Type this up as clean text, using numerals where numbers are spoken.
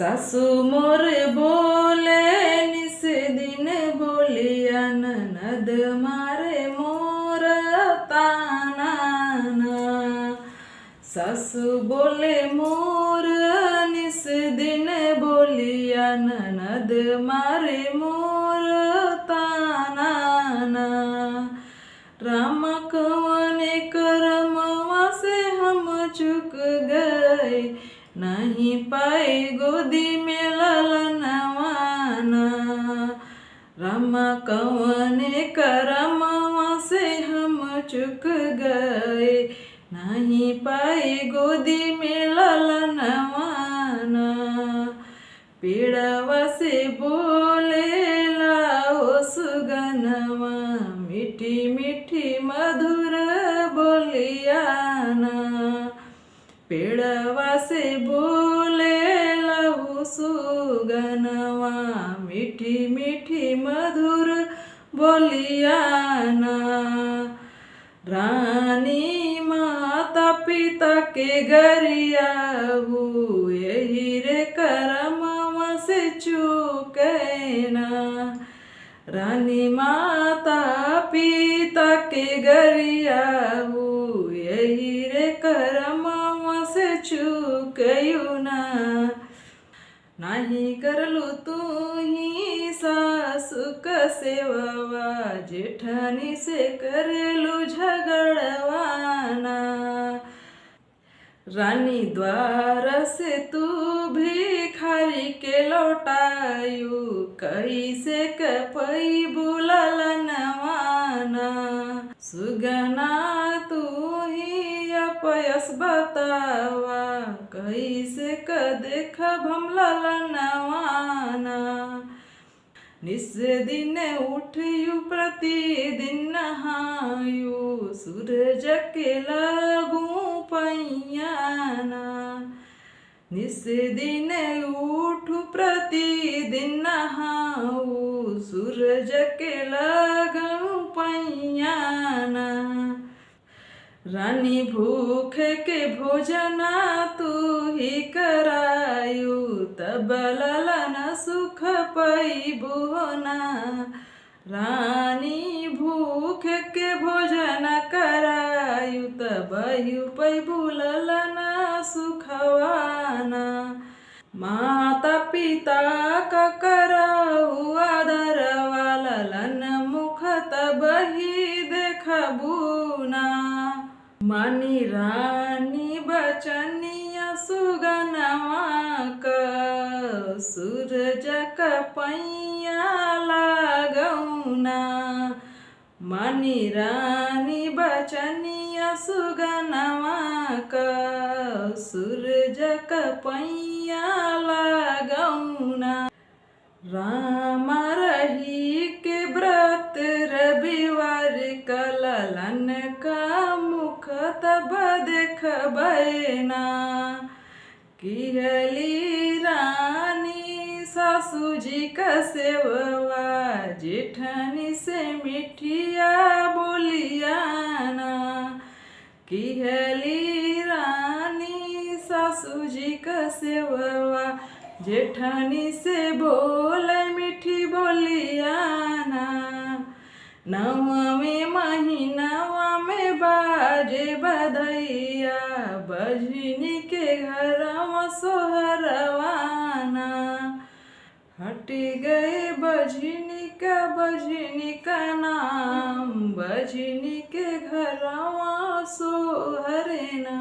सासू मोर बोले निस दिन बोलिया ननद मारे मोर ताना ना। सासू बोले मोर निस दिन बोलिया ननद मारे मोर ताना ना। राम कवने करमवा से हम चुक गए, नहीं पाए गोदी में ललनवाना। राम कवने करमवा से हम चुक गए, नहीं पाए गोदी में ललनवाना। पीड़ावा से बोले लाओ सुगनवा, मीठी मीठी मधुर बोलियाना। पेड़वा से बोले लहू सुगनवा, मीठी मीठी मधुर बोलियाना। रानी माता पिता के गरियाहू, यही रे करमवा से चूके ना। रानी माता पिता के गरियाहू, यही रे करमवा से चूकयू ना। नाही करलू तू ही सासू का सेवावा, जेठानी से करेलू झगड़वाना। रानी द्वार से तू भिखारी के लौटायू, कैसे कपई बुललनवाना। सुगना तू ही अपयस बतावा, कैसे क देखब हम ललनवाना। निस दिन उठयू प्रतिदिन नहायू, सूरज के लगू पैयाना। निस दिन उठू प्रतिदिन नहाऊ, सूरज के लगू पैयाना। रानी भूख के भोजना तू ही करायू, तब ललन सुख पैबुना। रानी भूख के भोजन करायू, तब यू पैबु ललन सुखवाना। माता पिता का कराऊ आदरवा, ललन मुख तब ही देखबूना। मानी रानी बचनिया सुगनवा क, सूरज क पैया लागौना। मानी रानी बचनिया सुगनवा क, सूरज क पैया लागौना। राम रही के व्रत रविवार का, ललन का मुख तब देखबैना। किहली रानी सासू जी का सेववा, जेठानी से मिठिया बोलियाना। किहली रानी सासू जी का सेववा, जेठानी से बोले मीठी बोलियाना। नवमे महीनावा में बाजे बधैया, बजनी के घरवा सोहरवाना। हट गए बजनी का नाम, बजनी के घरवा सोहरेना।